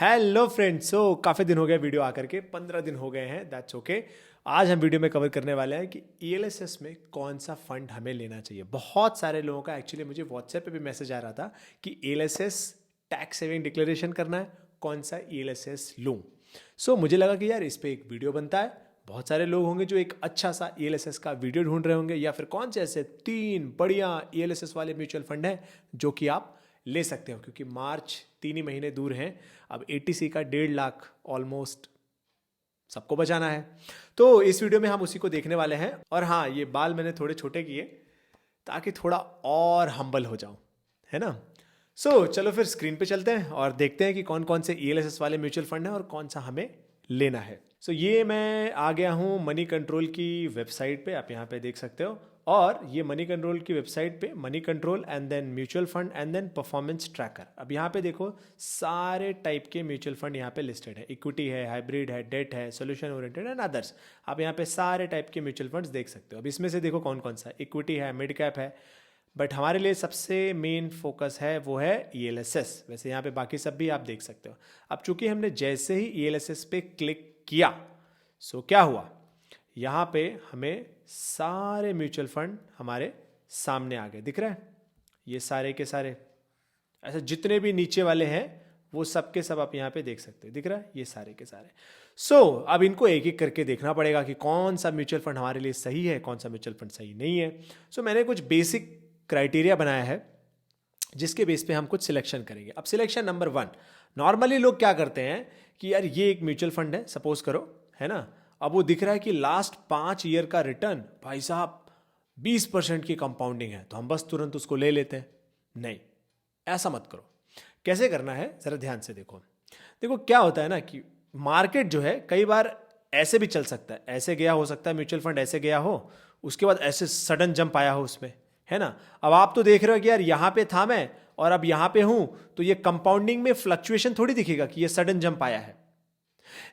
Hello friends. काफ़ी दिन हो गए वीडियो आकर के, 15 दिन हो गए हैं, दैट्स ओके। आज हम वीडियो में कवर करने वाले हैं कि ईएलएसएस में कौन सा फंड हमें लेना चाहिए। बहुत सारे लोगों का एक्चुअली मुझे व्हाट्सएप पे भी मैसेज आ रहा था कि ईएलएसएस टैक्स सेविंग डिक्लेरेशन करना है, कौन सा ईएलएसएस लूँ। मुझे लगा कि यार इस पर एक वीडियो बनता है। बहुत सारे लोग होंगे जो एक अच्छा सा ईएलएसएस का वीडियो ढूंढ रहे होंगे, या फिर कौन से ऐसे 3 बढ़िया ईएलएसएस वाले म्यूचुअल फंड हैं जो कि आप ले सकते हो, क्योंकि मार्च 3 ही महीने दूर हैं। अब एटीसी का 1.5 लाख ऑलमोस्ट सबको बचाना है। तो इस वीडियो में हम उसी को देखने वाले हैं। और हाँ, ये बाल मैंने थोड़े छोटे किए ताकि थोड़ा और हम्बल हो जाऊं, है ना। चलो फिर स्क्रीन पे चलते हैं और देखते हैं कि कौन कौन से ईएलएसएस वाले म्यूचुअल फंड हैं और कौन सा हमें लेना है। ये मैं आ गया हूँ मनी कंट्रोल की वेबसाइट पे, आप यहाँ पे देख सकते हो। और ये मनी कंट्रोल की वेबसाइट पे Money Control and then mutual fund and then performance tracker. अब यहाँ पे देखो सारे टाइप के म्यूचुअल फंड यहाँ पे लिस्टेड है। इक्विटी है, हाइब्रिड है, डेट है, सोल्यूशन ओरिएंटेड एंड अदर्स। आप यहाँ पे सारे टाइप के म्यूचुअल फंड्स देख सकते हो। अब इसमें से देखो कौन कौन सा इक्विटी है, मिड कैप है, बट हमारे लिए सबसे मेन फोकस है वो है ईएलएसएस। वैसे यहाँ पे बाकी सब भी आप देख सकते हो। अब चूंकि हमने जैसे ही ईएलएसएस पे क्लिक किया, क्या हुआ, यहाँ पे हमें सारे म्यूचुअल फंड हमारे सामने आ गए, दिख रहा है। ये सारे के सारे ऐसे जितने भी नीचे वाले हैं वो सब के सब आप यहाँ पे देख सकते हो, दिख रहा है, ये सारे के सारे। अब इनको एक एक करके देखना पड़ेगा कि कौन सा म्यूचुअल फंड हमारे लिए सही है, कौन सा म्यूचुअल फंड सही नहीं है। मैंने कुछ बेसिक क्राइटेरिया बनाया है जिसके बेस पे हम कुछ सिलेक्शन करेंगे। अब सिलेक्शन नंबर 1, नॉर्मली लोग क्या करते हैं कि यार ये एक म्यूचुअल फंड है, सपोज करो, है ना। अब वो दिख रहा है कि लास्ट 5 ईयर का रिटर्न भाई साहब 20% की कंपाउंडिंग है, तो हम बस तुरंत उसको ले लेते हैं। नहीं, ऐसा मत करो। कैसे करना है जरा ध्यान से देखो। देखो क्या होता है ना कि मार्केट जो है कई बार ऐसे भी चल सकता है, ऐसे गया हो सकता है म्यूचुअल फंड, ऐसे गया हो, उसके बाद ऐसे सडन जंप आया हो उसमें, है ना। अब आप तो देख रहे हो कि यार यहां पे था मैं और अब यहां पे हूं, तो ये कंपाउंडिंग में फ्लक्चुएशन थोड़ी दिखेगा कि ये सडन जंप आया है।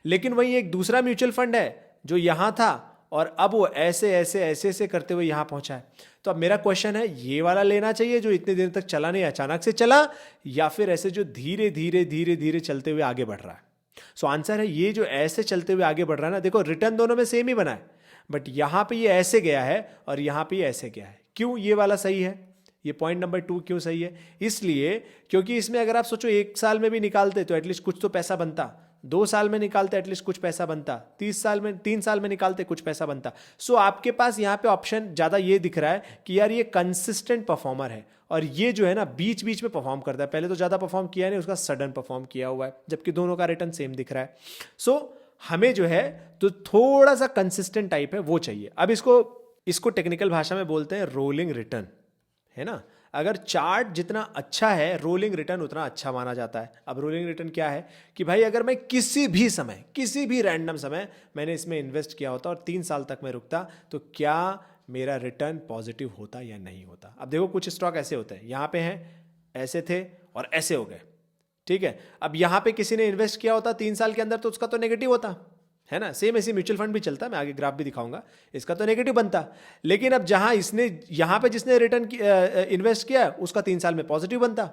लेकिन वही एक दूसरा म्यूचुअल फंड है जो यहां था और अब वो ऐसे ऐसे ऐसे ऐसे करते हुए यहां पहुंचा है। तो अब मेरा क्वेश्चन है, ये वाला लेना चाहिए जो इतने दिन तक चला नहीं, अचानक से चला, या फिर ऐसे जो धीरे धीरे धीरे धीरे चलते हुए आगे बढ़ रहा है। आंसर है ये जो ऐसे चलते हुए आगे बढ़ रहा है ना। देखो रिटर्न दोनों में सेम ही बना है, बट यहां पे ये ऐसे गया है और यहां पे ये ऐसे गया है। क्यों ये वाला सही है? ये पॉइंट नंबर 2 क्यों सही है? इसलिए क्योंकि इसमें अगर आप सोचो 1 साल में भी निकालते तो एटलीस्ट कुछ तो पैसा बनता, 2 साल में निकालते एटलीस्ट कुछ पैसा बनता, 3 साल में निकालते कुछ पैसा बनता। आपके पास यहाँ पे ऑप्शन ज्यादा ये दिख रहा है कि यार ये कंसिस्टेंट परफॉर्मर है और ये जो है ना बीच बीच में परफॉर्म करता है। पहले तो ज्यादा परफॉर्म किया नहीं, उसका सडन परफॉर्म किया हुआ है, जबकि दोनों का रिटर्न सेम दिख रहा है। हमें जो है तो थोड़ा सा कंसिस्टेंट टाइप है वो चाहिए। अब इसको टेक्निकल भाषा में बोलते हैं रोलिंग रिटर्न, है ना। अगर चार्ट जितना अच्छा है, रोलिंग रिटर्न उतना अच्छा माना जाता है। अब रोलिंग रिटर्न क्या है कि भाई अगर मैं किसी भी समय, किसी भी रैंडम समय मैंने इसमें इन्वेस्ट किया होता और 3 साल तक मैं रुकता, तो क्या मेरा रिटर्न पॉजिटिव होता या नहीं होता। अब देखो कुछ स्टॉक ऐसे होते हैं, यहां पे हैं, ऐसे थे और ऐसे हो गए, ठीक है। अब यहां पे किसी ने इन्वेस्ट किया होता 3 साल के अंदर, तो उसका तो नेगेटिव होता, है ना। सेम ऐसी म्यूचुअल फंड भी चलता है, मैं आगे ग्राफ भी दिखाऊंगा, इसका तो नेगेटिव बनता। लेकिन अब जहां यहां पे जिसने रिटर्न इन्वेस्ट किया उसका 3 साल में पॉजिटिव बनता।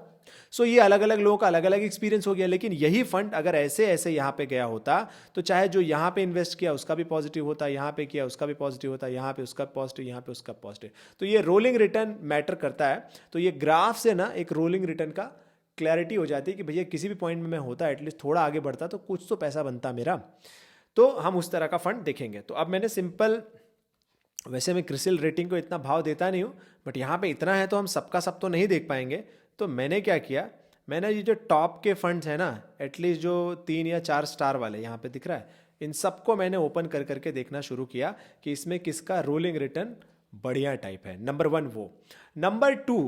ये अलग अलग लोगों का अलग अलग एक्सपीरियंस हो गया। लेकिन यही फंड अगर ऐसे ऐसे यहां पे गया होता, तो चाहे जो यहां पे इन्वेस्ट किया उसका भी पॉजिटिव होता, यहां पे किया उसका भी पॉजिटिव होता, यहां पे उसका पॉजिटिव, यहां पे उसका पॉजिटिव। तो ये रोलिंग रिटर्न मैटर करता है। तो ये ग्राफ से ना एक रोलिंग रिटर्न का क्लैरिटी हो जाती है कि भैया किसी भी पॉइंट में मैं होता, एटलीस्ट थोड़ा आगे बढ़ता तो कुछ तो पैसा बनता मेरा। तो हम उस तरह का फंड देखेंगे। तो अब मैंने सिंपल, वैसे मैं क्रिसिल रेटिंग को इतना भाव देता नहीं हूं, बट यहाँ पे इतना है तो हम सबका सब तो नहीं देख पाएंगे। तो मैंने क्या किया, मैंने ये जो टॉप के फंड्स हैं ना, एटलीस्ट जो 3 या 4 स्टार वाले यहाँ पे दिख रहा है, इन सबको मैंने ओपन कर करके देखना शुरू किया कि इसमें किसका रोलिंग रिटर्न बढ़िया टाइप है। नंबर 1 वो। नंबर 2,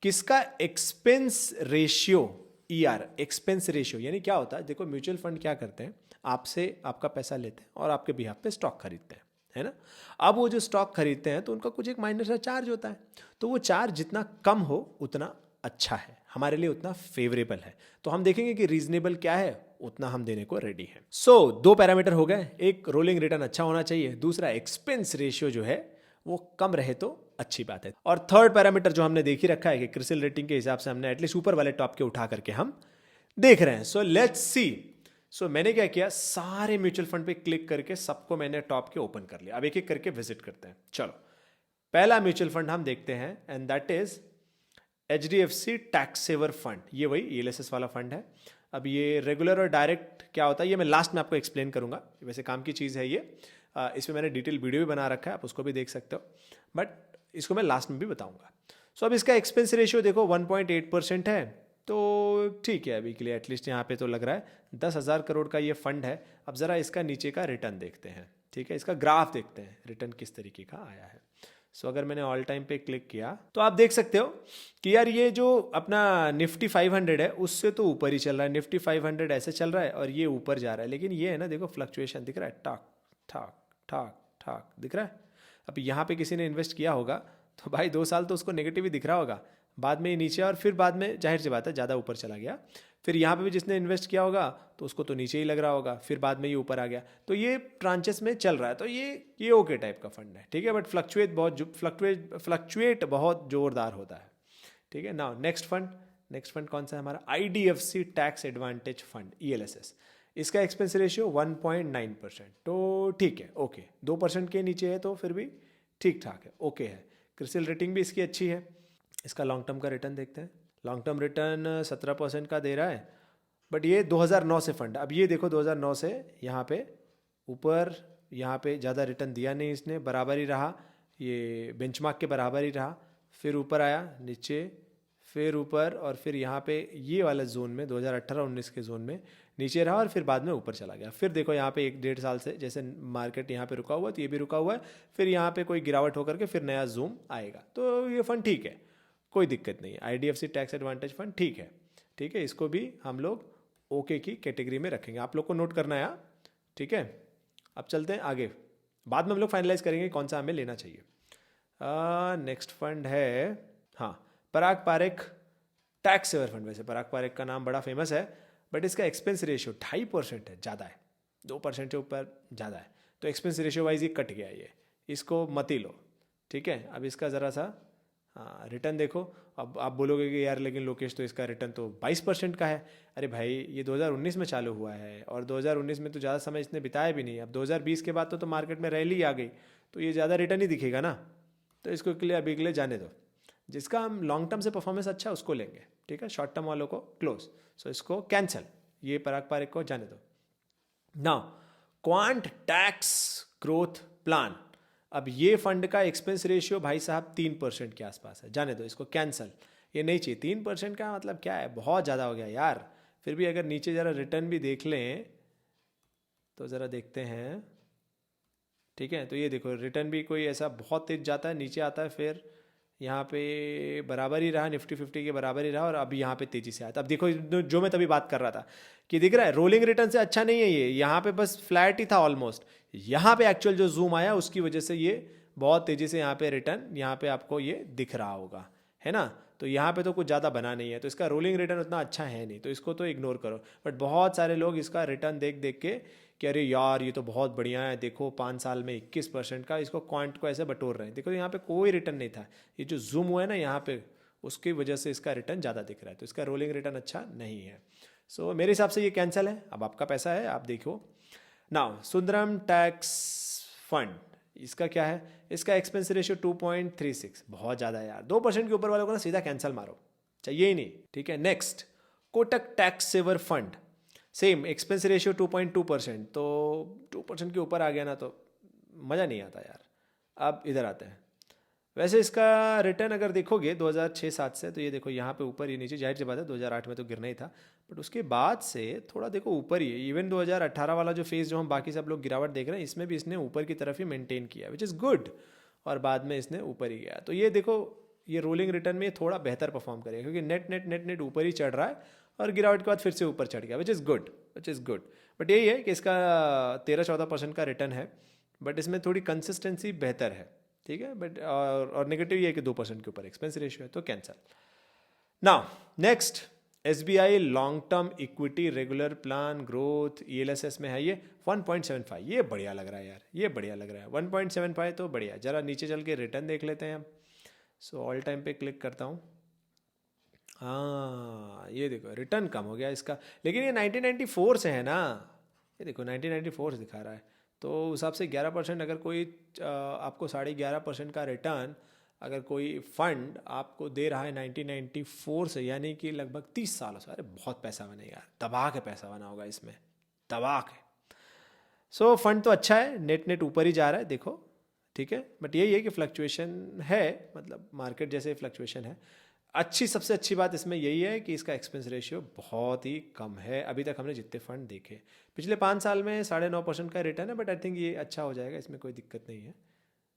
किसका expense ratio, ER, expense ratio यानी क्या होता है। देखो म्यूचुअल फंड क्या करते हैं, आपसे आपका पैसा लेते हैं और आपके बिहाफ पे स्टॉक खरीदते हैं, है ना। अब वो जो स्टॉक खरीदते हैं तो उनका कुछ एक माइनर सा चार्ज होता है। तो वो चार्ज जितना कम हो उतना अच्छा है, हमारे लिए उतना फेवरेबल है। तो हम देखेंगे कि रीजनेबल क्या है, उतना हम देने को रेडी हैं। 2 पैरामीटर हो गए, एक रोलिंग रिटर्न अच्छा होना चाहिए, दूसरा एक्सपेंस रेशियो जो है वो कम रहे तो अच्छी बात है। और थर्ड पैरामीटर जो हमने देख ही रखा है कि क्रिसिल रेटिंग के हिसाब से हमने एटलीस्ट ऊपर वाले टॉप के उठा करके हम देख रहे हैं। So let's see. सो मैंने क्या किया, सारे म्यूचुअल फंड पे क्लिक करके सबको मैंने टॉप के ओपन कर लिया। अब एक एक करके विजिट करते हैं। चलो, पहला म्यूचुअल फंड हम देखते हैं and that is HDFC tax saver fund. ये वही ELSS वाला फंड है। अब ये रेगुलर और डायरेक्ट क्या होता है ये मैं लास्ट में आपको एक्सप्लेन करूंगा, वैसे काम की चीज़ है ये। इसमें मैंने डिटेल वीडियो भी बना रखा है, आप उसको भी देख सकते हो, बट इसको मैं लास्ट में भी बताऊंगा। सो अब इसका एक्सपेंस रेशियो देखो 1.8% है, तो ठीक है अभी के लिए एटलीस्ट यहाँ पे तो लग रहा है 10,000 करोड़ का ये फंड है। अब ज़रा इसका नीचे का रिटर्न देखते हैं, ठीक है, इसका ग्राफ देखते हैं रिटर्न किस तरीके का आया है। सो अगर मैंने ऑल टाइम पे क्लिक किया तो आप देख सकते हो कि यार ये जो अपना निफ्टी 500 है उससे तो ऊपर ही चल रहा है। निफ्टी 500 ऐसे चल रहा है और ये ऊपर जा रहा है, लेकिन ये है ना, देखो फ्लक्चुएशन दिख रहा है, ठाक ठाक ठाक ठाक दिख रहा है। अब यहाँ पे किसी ने इन्वेस्ट किया होगा तो भाई 2 साल तो उसको नेगेटिव ही दिख रहा होगा, बाद में ये नीचे और फिर बाद में जाहिर सी बात है ज़्यादा ऊपर चला गया। फिर यहाँ पे भी जिसने इन्वेस्ट किया होगा तो उसको तो नीचे ही लग रहा होगा, फिर बाद में ये ऊपर आ गया। तो ये ट्रांचेस में चल रहा है, तो ये ओके टाइप का फंड है, ठीक है, बट फ्लक्चुएट बहुत जोरदार होता है, ठीक है। नाउ नेक्स्ट फंड कौन सा है हमारा, IDFC tax Advantage fund ELSS। इसका एक्सपेंस रेशियो 1.9%, तो ठीक है, ओके, 2% के नीचे है तो फिर भी ठीक ठाक है, ओके है। क्रिसिल रेटिंग भी इसकी अच्छी है। इसका लॉन्ग टर्म का रिटर्न देखते हैं। लॉन्ग टर्म रिटर्न 17% का दे रहा है, बट ये 2009 से फंड। अब ये देखो 2009 से यहाँ पे ऊपर, यहाँ पे ज़्यादा रिटर्न दिया नहीं इसने, बराबर ही रहा, ये बेंचमार्क के बराबर ही रहा, फिर ऊपर आया नीचे, फिर ऊपर, और फिर यहाँ पे ये वाला जोन में 2018-19 के जोन में नीचे रहा और फिर बाद में ऊपर चला गया। फिर देखो यहाँ पे 1-1.5 साल से जैसे मार्केट यहाँ पे रुका हुआ तो ये भी रुका हुआ है, फिर यहाँ पे कोई गिरावट होकर के फिर नया जूम आएगा, तो ये फंड ठीक है, कोई दिक्कत नहीं है। IDFC टैक्स एडवांटेज फंड ठीक है, ठीक है, इसको भी हम लोग ओके की कैटेगरी में रखेंगे, आप लोग को नोट करना है, ठीक है। अब चलते हैं आगे, बाद में हम लोग फाइनलाइज करेंगे कौन सा हमें लेना चाहिए। नेक्स्ट फंड है, हाँ, पराग पारेख टैक्स सेवर फंड। वैसे पराग पारेख का नाम बड़ा फेमस है, बट इसका एक्सपेंस रेशियो 2.5% है, ज़्यादा है, 2% के ऊपर ज़्यादा है, तो एक्सपेंस रेशियो वाइज ये कट गया, ये इसको मत ही लो, ठीक है। अब इसका ज़रा सा हाँ रिटर्न देखो। अब आप बोलोगे कि यार लेकिन लोकेश तो इसका रिटर्न तो 22% का है। अरे भाई ये 2019 में चालू हुआ है और 2019 में तो ज़्यादा समय इसने बिताया भी नहीं। अब 2020 के बाद तो मार्केट में रैली आ गई, तो ये ज़्यादा रिटर्न ही दिखेगा ना, तो इसको के लिए अभी के लिए जाने दो। जिसका हम लॉन्ग टर्म से परफॉर्मेंस अच्छा है उसको लेंगे, ठीक है, शॉर्ट टर्म वालों को क्लोज। सो इसको कैंसिल, ये पराग पारेख को जाने दो। Now quant tax growth plan. अब ये फंड का एक्सपेंस रेशियो भाई साहब 3% के आसपास है, जाने दो, इसको कैंसिल, ये नहीं चाहिए। 3% का मतलब क्या है, बहुत ज़्यादा हो गया यार। फिर भी अगर नीचे ज़रा रिटर्न भी देख लें तो ज़रा देखते हैं, ठीक है, तो ये देखो रिटर्न भी कोई ऐसा बहुत तेज जाता है, नीचे आता है, फिर यहाँ पे बराबर ही रहा, निफ्टी 50 के बराबर ही रहा, और अभी यहाँ पे तेजी से आया था। अब देखो जो मैं तभी बात कर रहा था कि दिख रहा है रोलिंग रिटर्न से अच्छा नहीं है ये, यहाँ पे बस फ्लैट ही था ऑलमोस्ट। यहाँ पे एक्चुअल जो जूम आया उसकी वजह से ये बहुत तेजी से यहाँ पे रिटर्न, यहाँ पे आपको ये दिख रहा होगा, है ना। तो यहाँ पे तो कुछ ज़्यादा बना नहीं है, तो इसका रोलिंग रिटर्न उतना अच्छा है नहीं, तो इसको तो इग्नोर करो। बट बहुत सारे लोग इसका रिटर्न देख देख के कि अरे यार ये तो बहुत बढ़िया है, देखो 5 साल में 21% का, इसको क्वांट को ऐसे बटोर रहे हैं। देखो यहाँ पे कोई रिटर्न नहीं था, ये जो जूम हुआ है ना यहाँ पे, उसकी वजह से इसका रिटर्न ज़्यादा दिख रहा है, तो इसका रोलिंग रिटर्न अच्छा नहीं है। सो मेरे हिसाब से ये कैंसिल है। अब आपका पैसा है, आप देखो। नाउ सुंदरम टैक्स फंड, इसका क्या है, इसका एक्सपेंस रेशियो 2.36, बहुत ज़्यादा है यार। 2% के ऊपर वालों को ना सीधा कैंसिल मारो, चाहिए ही नहीं, ठीक है। Next Kotak tax saver fund, same expense ratio 2.2%, तो 2% के ऊपर आ गया ना तो मज़ा नहीं आता यार। अब इधर आते हैं, वैसे इसका रिटर्न अगर देखोगे 2006-07 से, तो ये देखो यहाँ पे ऊपर, ये नीचे, जाहिर सी बात है 2008 में तो गिरना ही था, बट उसके बाद से थोड़ा देखो ऊपर ही है। इवन 2018 वाला जो फेज जो हम बाकी सब लोग गिरावट देख रहे हैं, इसमें भी इसने ऊपर की तरफ ही मेंटेन किया, विच इज़ गुड, और बाद में इसने ऊपर ही गया। तो ये देखो ये रोलिंग रिटर्न में थोड़ा बेहतर परफॉर्म करेगा, क्योंकि नेट नेट नेट नेट ऊपर ही चढ़ रहा है और गिरावट के बाद फिर से ऊपर चढ़ गया, which is good, which is good. But यही है कि इसका 13-14% का रिटर्न है, बट इसमें थोड़ी कंसिस्टेंसी बेहतर है, ठीक है। बट और नेगेटिव ये है कि 2% के ऊपर एक्सपेंस रेशियो है, तो cancel. Now next SBI long term equity regular plan growth ELSS में है ये 1.75, ये बढ़िया लग रहा है यार, ये बढ़िया लग रहा है 1.75, तो बढ़िया। जरा नीचे चल के रिटर्न देख लेते हैं हम। सो ऑल टाइम पे क्लिक करता हूँ, हाँ ये देखो रिटर्न कम हो गया इसका, लेकिन ये 1994 से है ना, ये देखो 1994 से दिखा रहा है, तो उस हिसाब से 11% अगर कोई आपको 11.5% का रिटर्न अगर कोई फंड आपको दे रहा है 1994 से, यानी कि लगभग 30 सालों से, अरे बहुत पैसा बने यार, दबा के पैसा बना होगा इसमें, दबा के। सो फंड तो अच्छा है, नेट नेट ऊपर ही जा रहा है देखो, ठीक है, बट यही है कि फ्लक्चुएशन है, मतलब मार्केट जैसे फ्लक्चुएशन है। अच्छी सबसे अच्छी बात इसमें यही है कि इसका एक्सपेंस रेशियो बहुत ही कम है, अभी तक हमने जितने फंड देखे पिछले 5 साल में 9.5% का रिटर्न है, बट आई थिंक ये अच्छा हो जाएगा, इसमें कोई दिक्कत नहीं है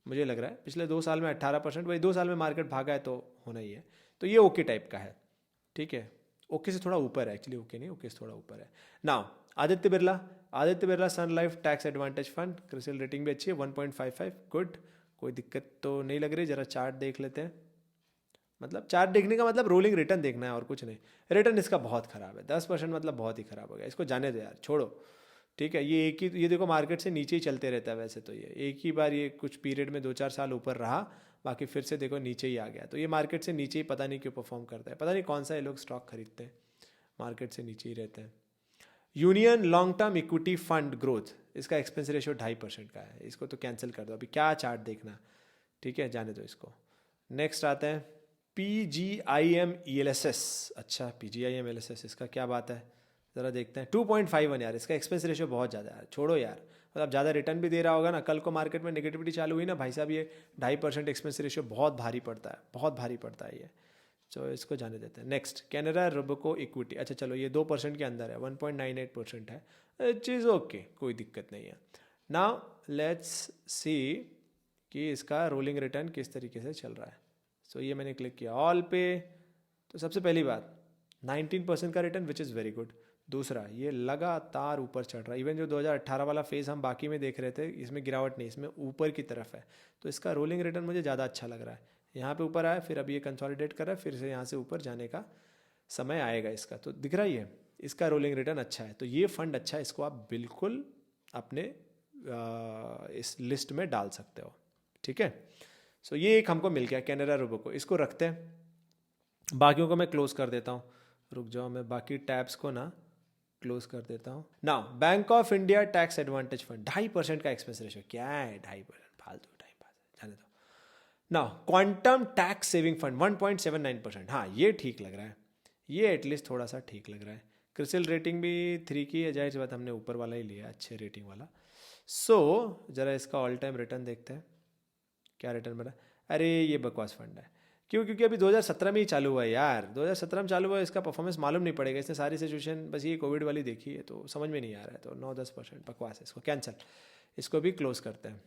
मुझे लग रहा है। पिछले 2 साल में 18%, वही 2 साल में मार्केट भागा है तो होना ही है, तो ये ओके टाइप का है, ठीक है, ओके से थोड़ा ऊपर है एक्चुअली, ओके नहीं, ओके से थोड़ा ऊपर है। Now Aditya Birla Sun Life Tax Advantage Fund, CRISIL rating भी अच्छी है 1.55, गुड, कोई दिक्कत तो नहीं लग रही। जरा चार्ट देख लेते हैं, मतलब चार्ट देखने का मतलब रोलिंग रिटर्न देखना है और कुछ नहीं। रिटर्न इसका बहुत ख़राब है, 10% मतलब बहुत ही ख़राब हो गया, इसको जाने दो यार, छोड़ो, ठीक है। ये एक ही, ये देखो मार्केट से नीचे ही चलते रहता है वैसे तो, ये एक ही बार ये कुछ पीरियड में 2-4 साल ऊपर रहा, बाकी फिर से देखो नीचे ही आ गया, तो ये मार्केट से नीचे ही पता नहीं क्यों परफॉर्म करता है, पता नहीं कौन सा ये लोग स्टॉक खरीदते हैं, मार्केट से नीचे ही रहते हैं। Union long term equity fund growth, इसका एक्सपेंस रेशियो 2.5% का है, इसको तो कैंसिल कर दो, अभी क्या चार्ट देखना, ठीक है, जाने दो इसको। नेक्स्ट आते हैं PGIM-ELSS, अच्छा PGIM-ELSS इसका क्या बात है, ज़रा देखते हैं। 2.51 यार, इसका एक्सपेंस रेशियो बहुत ज़्यादा है, छोड़ो यार, मतलब ज़्यादा रिटर्न भी दे रहा होगा ना, कल को मार्केट में नेगेटिविटी चालू हुई ना भाई साहब, ये 2.5% एक्सपेंस रेशियो बहुत भारी पड़ता है, बहुत भारी पड़ता है ये, तो इसको जाने देते हैं। नेक्स्ट कैनरा रोबको इक्विटी, अच्छा चलो ये 2% के अंदर है, 1.98% है, चीज़ ओके, कोई दिक्कत नहीं है। नाउ लेट्स सी कि इसका रोलिंग रिटर्न किस तरीके से चल रहा है। सो ये मैंने क्लिक किया ऑल पे, तो सबसे पहली बात 19% का return which is very good. दूसरा, ये लगातार ऊपर चढ़ रहा है, इवन जो 2018 वाला फेज़ हम बाकी में देख रहे थे, इसमें गिरावट नहीं, इसमें ऊपर की तरफ है, तो इसका रोलिंग रिटर्न मुझे ज़्यादा अच्छा लग रहा है। यहाँ पे ऊपर आया, फिर अभी ये कंसोलिडेट कर रहा है, फिर से यहाँ से ऊपर जाने का समय आएगा इसका, तो दिख रहा ही है इसका रोलिंग रिटर्न अच्छा है, तो ये फंड अच्छा है, इसको आप बिल्कुल अपने इस लिस्ट में डाल सकते हो, ठीक है। सो ये एक हमको मिल गया कैनरा रोबको, इसको रखते हैं, बाकियों को मैं क्लोज कर देता हूँ, रुक जाओ मैं बाकी टैब्स को ना क्लोज कर देता हूँ। Now bank of India tax Advantage fund, 2.5% का एक्सपेंस रेशियो, क्या है 2.5%, फालतू टाइम पास है, जाने दो। Now quantum tax saving fund 1.79%, हाँ ये ठीक लग रहा है, ये एटलीस्ट थोड़ा सा ठीक लग रहा है। क्रिसिल रेटिंग भी 3 की है, जाहिर सी बात हमने ऊपर वाला ही लिया, अच्छे रेटिंग वाला। सो जरा इसका ऑल टाइम रिटर्न देखते हैं, क्या रिटर्न बना, अरे ये बकवास फंड है, क्यों, क्योंकि अभी 2017 में ही चालू हुआ है यार, 2017 में चालू हुआ है, इसका परफॉर्मेंस मालूम नहीं पड़ेगा, इसने सारी सिचुएशन बस ये कोविड वाली देखी है, तो समझ में नहीं आ रहा है, तो 9-10% बकवास है, इसको कैंसिल, इसको भी क्लोज करते हैं,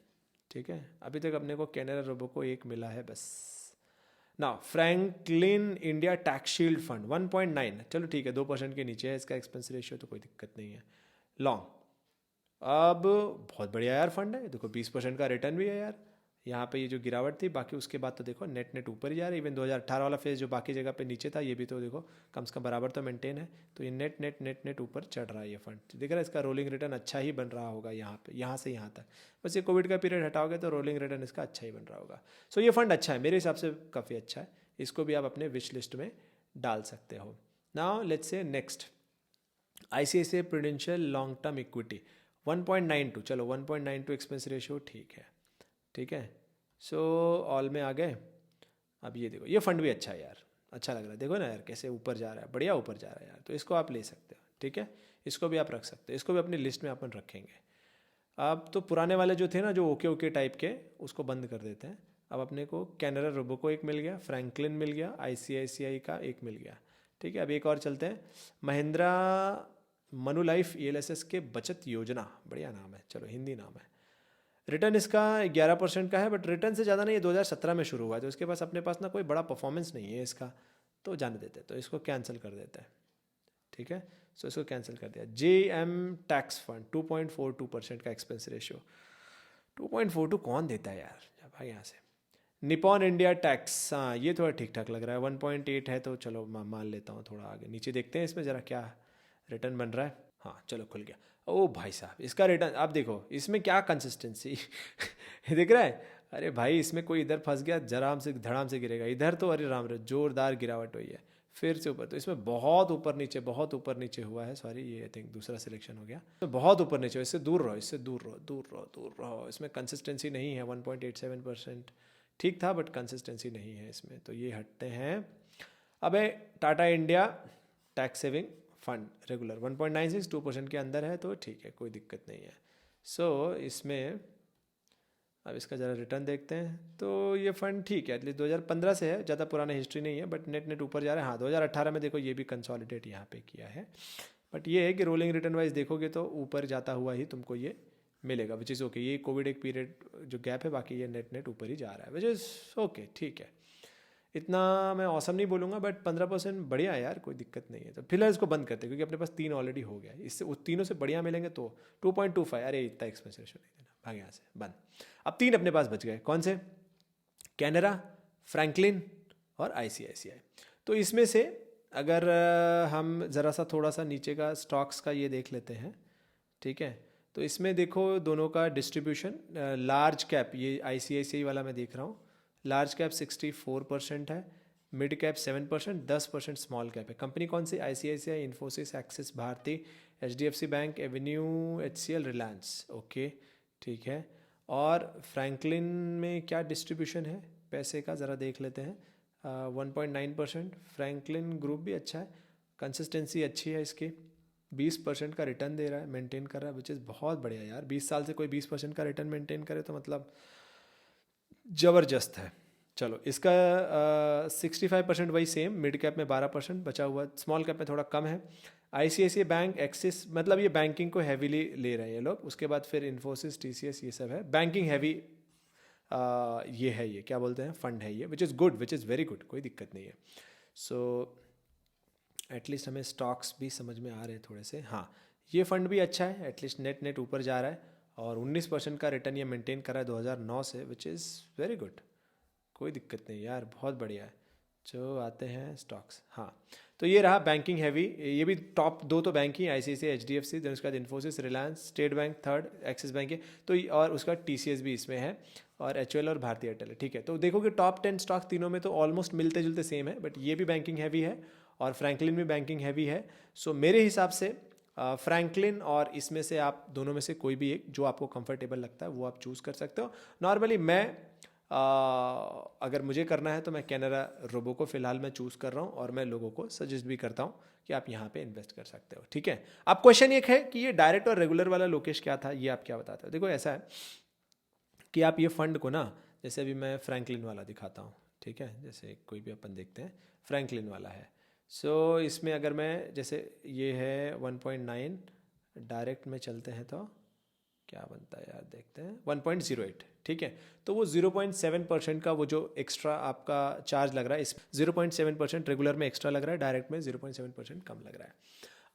ठीक है। अभी तक अपने को कैनरा रोबको एक मिला है बस। ना Franklin India tax shield fund 1.9, चलो ठीक है 2% के नीचे है इसका एक्सपेंस रेशियो, तो कोई दिक्कत नहीं है। लॉन्ग, अब बहुत बढ़िया यार फंड है, देखो 20% का रिटर्न भी है यार, यहाँ पे ये जो गिरावट थी, बाकी उसके बाद तो देखो नेट नेट ऊपर ही जा रहा है, इवन 2018 वाला फेज जो बाकी जगह पे नीचे था, ये भी तो देखो कम से कम बराबर तो मेंटेन है, तो ये नेट नेट नेट नेट ऊपर चढ़ रहा है ये फंड, दिख रहा है इसका रोलिंग रिटर्न अच्छा ही बन रहा होगा यहाँ पे, यहाँ से यहाँ तक, बस ये कोविड का पीरियड हटाओगे तो रोलिंग रिटर्न इसका अच्छा ही बन रहा होगा। सो ये फंड अच्छा है, मेरे हिसाब से काफ़ी अच्छा है, इसको भी आप अपने विश लिस्ट में डाल सकते हो। Now let's say next ICICI prudential long term equity 1.92, चलो 1.92 एक्सपेंस रेशियो ठीक है, ठीक है। सो ऑल में आ गए। अब ये देखो ये फंड भी अच्छा है यार, अच्छा लग रहा है, देखो ना यार कैसे ऊपर जा रहा है, बढ़िया ऊपर जा रहा है यार, तो इसको आप ले सकते हो, ठीक है, इसको भी आप रख सकते हो, इसको भी अपनी लिस्ट में अपन रखेंगे। अब तो पुराने वाले जो थे ना, जो ओके ओके टाइप के, उसको बंद कर देते हैं। अब अपने को कैनरा रोबको एक मिल गया, फ्रैंकलिन मिल गया, ICICI का एक मिल गया, ठीक है। अब एक और चलते हैं, महिंद्रा मनुलाइफ ELSS के बचत योजना, बढ़िया नाम है, चलो हिंदी नाम है। रिटर्न इसका 11% का है, बट रिटर्न से ज़्यादा नहीं, ये 2017 में शुरू हुआ है, तो इसके पास अपने पास ना कोई बड़ा परफॉर्मेंस नहीं है इसका, तो जाने देते हैं, तो इसको कैंसिल कर देते हैं, ठीक है। सो इसको कैंसिल कर दिया। JM टैक्स फंड 2.42% का एक्सपेंस रेशियो, 2.42 कौन देता है यार, जा भाई यहाँ से। निपॉन इंडिया टैक्स, हाँ ये थोड़ा ठीक ठाक लग रहा है, 1.8 है, तो चलो मान लेता हूँ, थोड़ा आगे नीचे देखते हैं इसमें ज़रा क्या रिटर्न बन रहा है। हाँ चलो खुल गया, ओ भाई साहब इसका रिटर्न आप देखो, इसमें क्या कंसिस्टेंसी दिख रहा है, अरे भाई इसमें कोई इधर फंस गया, जराम से धड़ाम से गिरेगा, इधर तो अरे राम रे जोरदार गिरावट हुई है, फिर से ऊपर, तो इसमें बहुत ऊपर नीचे हुआ है, सॉरी ये आई थिंक दूसरा सिलेक्शन हो गया, तो बहुत ऊपर नीचे, इससे दूर रहो, इससे दूर रहो, इसमें कंसिस्टेंसी नहीं है। 1.87% ठीक था, बट कंसिस्टेंसी नहीं है इसमें, तो ये हटते हैं। अब है Tata India tax saving fund regular 1.96, 2% के अंदर है, तो ठीक है, कोई दिक्कत नहीं है। सो इसमें अब इसका ज़रा रिटर्न देखते हैं, तो ये फ़ंड ठीक है, एटलीस्ट 2015 से है, ज़्यादा पुराना हिस्ट्री नहीं है, बट नेट ऊपर जा रहा है। हाँ 2018 में देखो ये भी कंसोलिडेट यहाँ पे किया है, बट ये है कि रोलिंग रिटर्न वाइज देखोगे तो ऊपर जाता हुआ ही तुमको ये मिलेगा, विच इज़ ओके। ये कोविड एक पीरियड जो गैप है, बाकी ये नेट ऊपर ही जा रहा है, विच इज़ ओके, ठीक है। इतना मैं औसम नहीं बोलूँगा, बट 15% बढ़िया है यार, कोई दिक्कत नहीं है। तो फिलहाल इसको बंद करते हैं, क्योंकि अपने पास 3 ऑलरेडी हो गया है, इससे उस तीनों से बढ़िया मिलेंगे तो 2.25, अरे इतना एक्सपेंस रेशो नहीं देना, भाग यहाँ से, बंद। अब 3 अपने पास बच गए, कौन से? कैनरा, फ्रैंकलिन और ICICI। तो इसमें से अगर हम ज़रा सा थोड़ा सा नीचे का स्टॉक्स का ये देख लेते हैं, ठीक है, तो इसमें देखो दोनों का डिस्ट्रीब्यूशन, लार्ज कैप ये ICICI वाला मैं देख रहा हूँ, लार्ज कैप 64% है, मिड कैप 7%, 10% स्मॉल कैप है। कंपनी कौन सी? ICICI, Infosys, Axis, Bharti, HDFC bank, Avenue, HCL, Reliance, okay ठीक है। और फ्रैंकलिन में क्या डिस्ट्रीब्यूशन है पैसे का, ज़रा देख लेते हैं। 1.9%, फ्रैंकलिन ग्रुप भी अच्छा है, कंसिस्टेंसी अच्छी है इसकी, 20% का रिटर्न दे रहा है, मेंटेन कर रहा है, विच इज़ बहुत बढ़िया यार। 20 साल से कोई 20% का रिटर्न मेंटेन करे तो मतलब ज़बरदस्त है। चलो इसका 65% वही सेम, मिड कैप में 12% बचा हुआ, स्मॉल कैप में थोड़ा कम है। ICICI बैंक, एक्सिस, मतलब ये बैंकिंग को हैवीली ले रहे हैं ये लोग। उसके बाद फिर इन्फोसिस, TCS, ये सब है बैंकिंग हैवी। ये है, ये क्या बोलते हैं, फंड है ये, which is good, which is very good, कोई दिक्कत नहीं है। सो एटलीस्ट हमें स्टॉक्स भी समझ में आ रहे हैं थोड़े से। हाँ ये फंड भी अच्छा है, एटलीस्ट नेट ऊपर जा रहा है, और 19% का रिटर्न ये मेंटेन कर रहा है 2009 से, विच इज़ वेरी गुड, कोई दिक्कत नहीं यार, बहुत बढ़िया है। जो आते हैं स्टॉक्स, हाँ तो ये रहा बैंकिंग हैवी, ये भी टॉप 2 तो बैंक ही, ICICI, HDFC, देन उसके बाद Infosys, Reliance, state bank third, axis bank है, तो और उसका TCS भी इसमें है, और HUL और भारतीय एयरटेल है, ठीक है। तो देखो कि टॉप 10 स्टॉक तीनों में तो ऑलमोस्ट मिलते जुलते सेम है, बट ये भी बैंकिंग हैवी है और फ्रैंकलिन भी बैंकिंग हैवी है। सो मेरे हिसाब से फ्रैंकलिन और इसमें से आप दोनों में से कोई भी एक जो आपको कंफर्टेबल लगता है वो आप चूज़ कर सकते हो। नॉर्मली मैं अगर मुझे करना है तो मैं कैनरा रोबो को फ़िलहाल मैं चूज़ कर रहा हूँ, और मैं लोगों को सजेस्ट भी करता हूँ कि आप यहाँ पे इन्वेस्ट कर सकते हो, ठीक है। अब क्वेश्चन एक है कि ये डायरेक्ट और रेगुलर वाला लोकेश क्या था, ये आप क्या बताते हो? देखो ऐसा है कि आप ये फंड को ना, जैसे अभी मैं फ्रैंकलिन वाला दिखाता हूँ, ठीक है, जैसे कोई भी अपन देखते हैं, फ्रैंकलिन वाला है। सो इसमें अगर मैं, जैसे ये है 1.9, डायरेक्ट में चलते हैं तो क्या बनता है यार, देखते हैं 1.08, ठीक है। तो वो 0.7% का वो जो एक्स्ट्रा आपका चार्ज लग रहा है, इस 0.7% रेगुलर में एक्स्ट्रा लग रहा है, डायरेक्ट में 0.7% कम लग रहा है।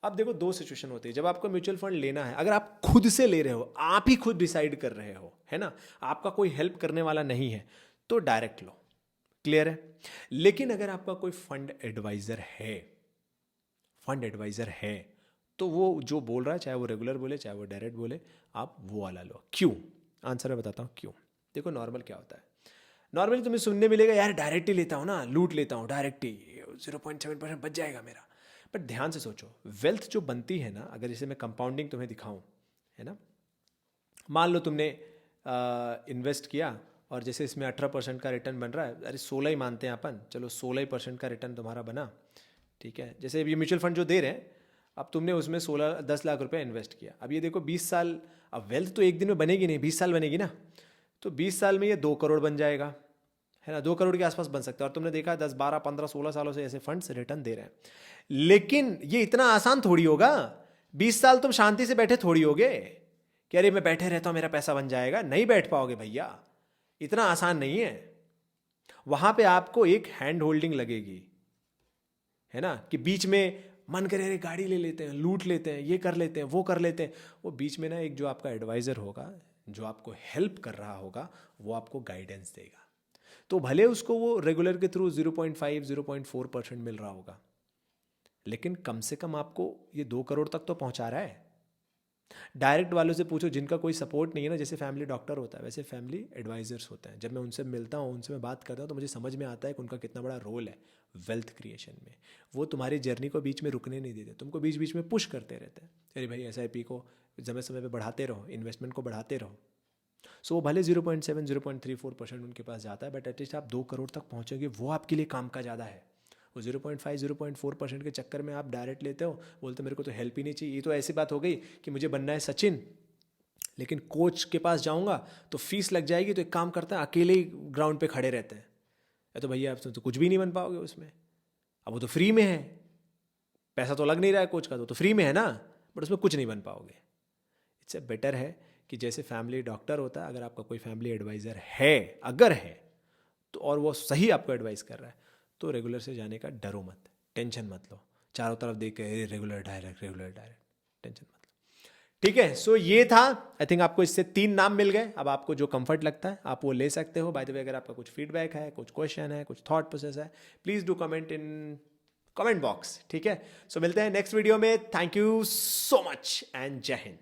अब देखो 2 सिचुएशन होती है जब आपको म्यूचुअल फंड लेना है, अगर आप खुद से ले रहे हो, आप ही खुद डिसाइड कर रहे हो, है ना, आपका कोई हेल्प करने वाला नहीं है, तो डायरेक्ट लो, क्लियर है। लेकिन अगर आपका कोई फंड एडवाइजर है, तो वो जो बोल रहा है, चाहे वो रेगुलर बोले चाहे वो डायरेक्ट बोले, आप वो वाला लो। क्यों? आंसर मैं बताता हूँ क्यों। देखो नॉर्मल क्या होता है, नॉर्मली तुम्हें सुनने मिलेगा यार डायरेक्ट ही लेता हूँ ना, लूट लेता हूँ, डायरेक्ट ही 0.7% बच जाएगा मेरा। बट ध्यान से सोचो, वेल्थ जो बनती है ना, अगर जैसे मैं कंपाउंडिंग तुम्हें दिखाऊं, है ना, मान लो तुमने इन्वेस्ट किया और जैसे इसमें 18% का रिटर्न बन रहा है, अरे 16 ही मानते हैं अपन, चलो 16% का रिटर्न तुम्हारा बना, ठीक है। जैसे ये म्यूचुअल फंड जो दे रहे हैं, अब तुमने उसमें 10 लाख रुपए इन्वेस्ट किया, अब ये देखो 20 साल, अब वेल्थ तो एक दिन में बनेगी नहीं, 20 साल बनेगी ना, तो 20 साल में ये 2 करोड़ बन जाएगा, है ना, 2 करोड़ के आसपास बन सकता है। और तुमने देखा 10, 12, 15, 16 सालों से ऐसे फंड्स रिटर्न दे रहे हैं। लेकिन ये इतना आसान थोड़ी होगा, 20 साल तुम शांति से बैठे थोड़ी होगे कि अरे मैं बैठे रहता हूं मेरा पैसा बन जाएगा, नहीं बैठ पाओगे भैया, इतना आसान नहीं है। वहां पे आपको एक हैंड होल्डिंग लगेगी, है ना, कि बीच में मन करे अरे गाड़ी ले लेते हैं, लूट लेते हैं, ये कर लेते हैं, वो कर लेते हैं, वो बीच में ना एक जो आपका एडवाइजर होगा, जो आपको हेल्प कर रहा होगा, वो आपको गाइडेंस देगा। तो भले उसको वो रेगुलर के थ्रू 0.5, 0.4% मिल रहा होगा, लेकिन कम से कम आपको ये 2 करोड़ तक तो पहुंचा रहा है। डायरेक्ट वालों से पूछो जिनका कोई सपोर्ट नहीं है ना, जैसे फैमिली डॉक्टर होता है वैसे फैमिली एडवाइजर्स होते हैं। जब मैं उनसे मिलता हूँ, उनसे मैं बात करता हूँ, तो मुझे समझ में आता है कि उनका कितना बड़ा रोल है। वेल्थ क्रिएशन में। वो तुम्हारी जर्नी को बीच में रुकने नहीं देते, तुमको बीच बीच में पुश करते रहते हैं, अरे भाई SIP को समय समय पे बढ़ाते रहो, इन्वेस्टमेंट को बढ़ाते रहो। सो वो भले 0.7 0.34% उनके पास जाता है, बट एटलीस्ट आप 2 करोड़ तक पहुँचोगे, वो आपके लिए काम का ज़्यादा है। वो 0.5 0.4% के चक्कर में आप डायरेक्ट लेते हो, बोलते मेरे को तो हेल्प ही नहीं चाहिए। ये तो ऐसी बात हो गई कि मुझे बनना है सचिन, लेकिन कोच के पास जाऊंगा तो फीस लग जाएगी, तो एक काम करता है अकेले ही ग्राउंड पे खड़े रहते हैं। तो भैया आप तो कुछ भी नहीं बन पाओगे उसमें। अब वो तो फ्री में है, पैसा तो लग नहीं रहा है कोच का, तो फ्री में है ना, बट उसमें कुछ नहीं बन पाओगे। इससे बेटर है कि जैसे फैमिली डॉक्टर होता है, अगर आपका कोई फैमिली एडवाइज़र है, अगर है तो, और वो सही आपको एडवाइस कर रहा है, तो रेगुलर से जाने का डरो मत, टेंशन मत लो। चारों तरफ देख के रेगुलर डायरेक्ट, टेंशन मत लो। ठीक है, सो ये था। आई थिंक आपको इससे 3 नाम मिल गए। अब आपको जो कंफर्ट लगता है आप वो ले सकते हो। बाय द वे, अगर आपका कुछ फीडबैक है, कुछ क्वेश्चन है, कुछ थॉट प्रोसेस है, please do comment in comment box. ठीक है, सो मिलते हैं नेक्स्ट वीडियो में। Thank you so much and जय हिंद।